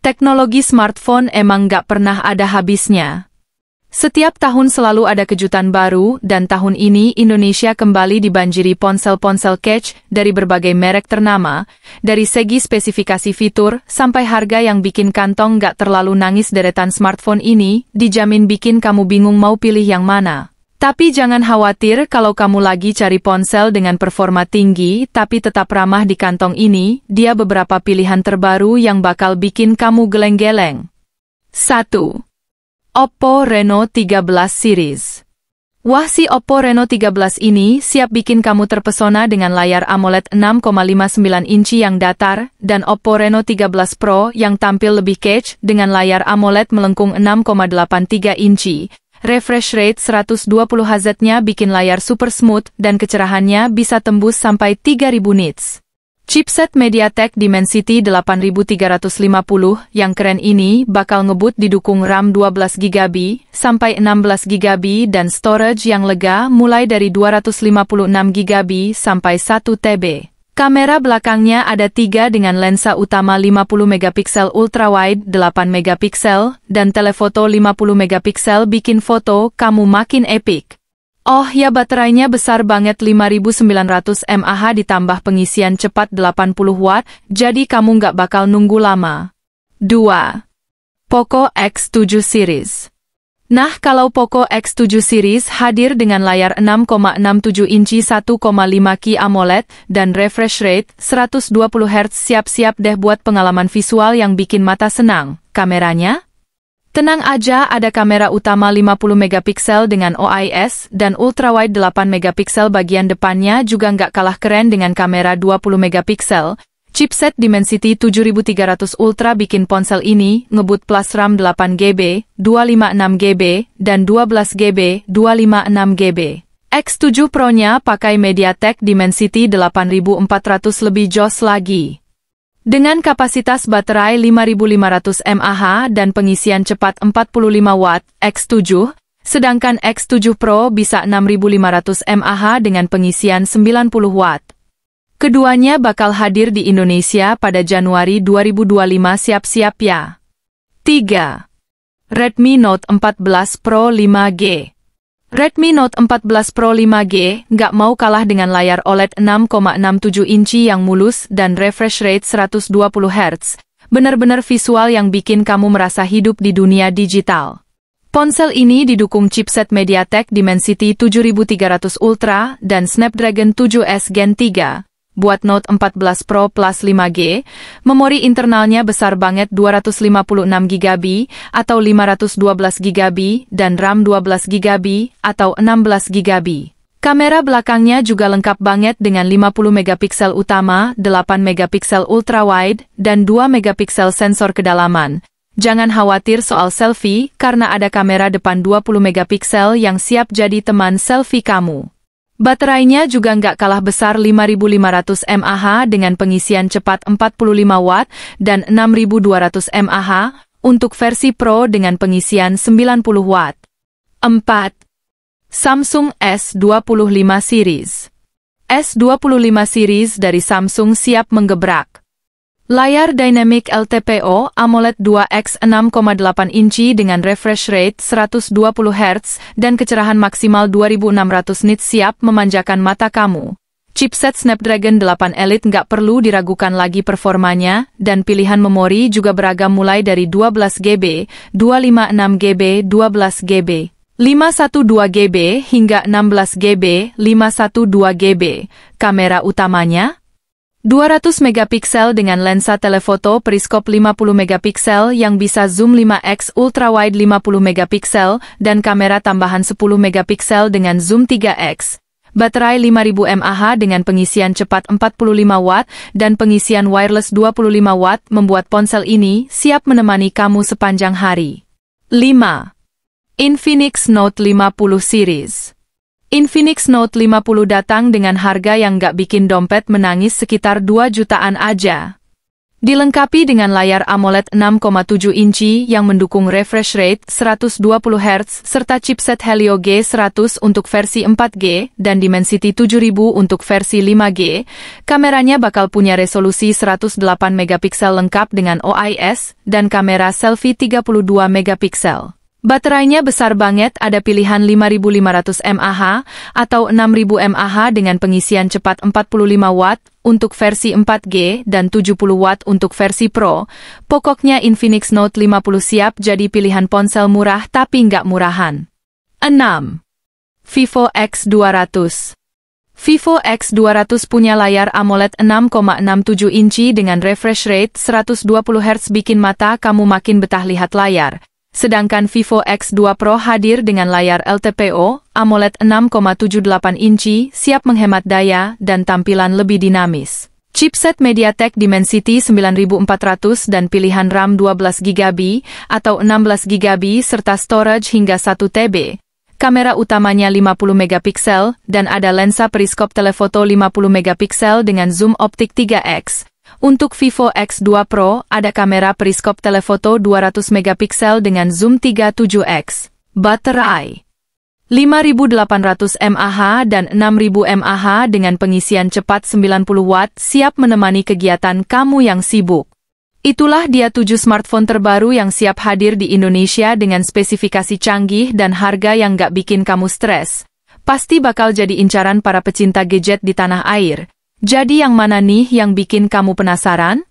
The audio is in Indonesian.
Teknologi smartphone emang nggak pernah ada habisnya. Setiap tahun selalu ada kejutan baru, dan tahun ini Indonesia kembali dibanjiri ponsel-ponsel catch dari berbagai merek ternama, dari segi spesifikasi fitur sampai harga yang bikin kantong nggak terlalu nangis. Deretan smartphone ini dijamin bikin kamu bingung mau pilih yang mana. Tapi jangan khawatir kalau kamu lagi cari ponsel dengan performa tinggi tapi tetap ramah di kantong ini, dia beberapa pilihan terbaru yang bakal bikin kamu geleng-geleng. 1. Oppo Reno 13 Series. Wah, si Oppo Reno 13 ini siap bikin kamu terpesona dengan layar AMOLED 6,59 inci yang datar, dan Oppo Reno 13 Pro yang tampil lebih catch dengan layar AMOLED melengkung 6,83 inci. Refresh rate 120 Hz-nya bikin layar super smooth dan kecerahannya bisa tembus sampai 3000 nits. Chipset MediaTek Dimensity 8350 yang keren ini bakal ngebut didukung RAM 12GB sampai 16GB dan storage yang lega mulai dari 256GB sampai 1TB. Kamera belakangnya ada 3 dengan lensa utama 50MP ultrawide 8MP dan telefoto 50MP bikin foto kamu makin epic. Oh ya, baterainya besar banget 5900 mAh ditambah pengisian cepat 80W, jadi kamu nggak bakal nunggu lama. 2. Poco X7 Series. Nah, kalau Poco X7 Series hadir dengan layar 6,67 inci 1,5K AMOLED dan refresh rate 120Hz, siap-siap deh buat pengalaman visual yang bikin mata senang. Kameranya? Tenang aja, ada kamera utama 50MP dengan OIS dan ultrawide 8MP bagian depannya juga nggak kalah keren dengan kamera 20MP. Chipset Dimensity 7300 Ultra bikin ponsel ini ngebut plus RAM 8GB, 256GB, dan 12GB, 256GB. X7 Pro-nya pakai MediaTek Dimensity 8400 lebih jos lagi. Dengan kapasitas baterai 5500 mAh dan pengisian cepat 45W X7, sedangkan X7 Pro bisa 6500 mAh dengan pengisian 90W. Keduanya bakal hadir di Indonesia pada Januari 2025, siap-siap ya. 3. Redmi Note 14 Pro 5G. Redmi Note 14 Pro 5G nggak mau kalah dengan layar OLED 6,67 inci yang mulus dan refresh rate 120Hz. Bener-bener visual yang bikin kamu merasa hidup di dunia digital. Ponsel ini didukung chipset MediaTek Dimensity 7300 Ultra dan Snapdragon 7S Gen 3. Buat Note 14 Pro Plus 5G, memori internalnya besar banget 256GB atau 512GB dan RAM 12GB atau 16GB. Kamera belakangnya juga lengkap banget dengan 50MP utama, 8MP ultrawide, dan 2MP sensor kedalaman. Jangan khawatir soal selfie karena ada kamera depan 20MP yang siap jadi teman selfie kamu. Baterainya juga nggak kalah besar 5500 mAh dengan pengisian cepat 45W dan 6200 mAh untuk versi Pro dengan pengisian 90W. 4. Samsung S25 Series. S25 Series dari Samsung siap menggebrak. Layar Dynamic LTPO AMOLED 2X 6,8 inci dengan refresh rate 120Hz dan kecerahan maksimal 2600 nits siap memanjakan mata kamu. Chipset Snapdragon 8 Elite nggak perlu diragukan lagi performanya, dan pilihan memori juga beragam mulai dari 12GB, 256GB, 12GB, 512GB hingga 16GB, 512GB. Kamera utamanya 200MP dengan lensa telefoto periskop 50MP yang bisa zoom 5x ultrawide 50MP dan kamera tambahan 10MP dengan zoom 3x. Baterai 5000 mAh dengan pengisian cepat 45W dan pengisian wireless 25W membuat ponsel ini siap menemani kamu sepanjang hari. 5. Infinix Note 50 Series. Infinix Note 50 datang dengan harga yang nggak bikin dompet menangis, sekitar 2 jutaan aja. Dilengkapi dengan layar AMOLED 6,7 inci yang mendukung refresh rate 120 Hz serta chipset Helio G100 untuk versi 4G dan Dimensity 7000 untuk versi 5G, kameranya bakal punya resolusi 108 megapiksel lengkap dengan OIS dan kamera selfie 32 megapiksel. Baterainya besar banget, ada pilihan 5500 mAh atau 6000 mAh dengan pengisian cepat 45 Watt untuk versi 4G dan 70 Watt untuk versi Pro. Pokoknya Infinix Note 50 siap jadi pilihan ponsel murah tapi nggak murahan. 6. Vivo X200. Vivo X200 punya layar AMOLED 6,67 inci dengan refresh rate 120 Hz bikin mata kamu makin betah lihat layar. Sedangkan Vivo X2 Pro hadir dengan layar LTPO, AMOLED 6,78 inci, siap menghemat daya dan tampilan lebih dinamis. Chipset MediaTek Dimensity 9400 dan pilihan RAM 12GB atau 16GB serta storage hingga 1 TB. Kamera utamanya 50 megapiksel dan ada lensa periskop telefoto 50 megapiksel dengan zoom optik 3x. Untuk Vivo X2 Pro, ada kamera periskop telefoto 200 megapiksel dengan zoom 37x. Baterai 5800 mAh dan 6000 mAh dengan pengisian cepat 90 Watt siap menemani kegiatan kamu yang sibuk. Itulah dia 7 smartphone terbaru yang siap hadir di Indonesia dengan spesifikasi canggih dan harga yang gak bikin kamu stres. Pasti bakal jadi incaran para pecinta gadget di tanah air. Jadi yang mana nih yang bikin kamu penasaran?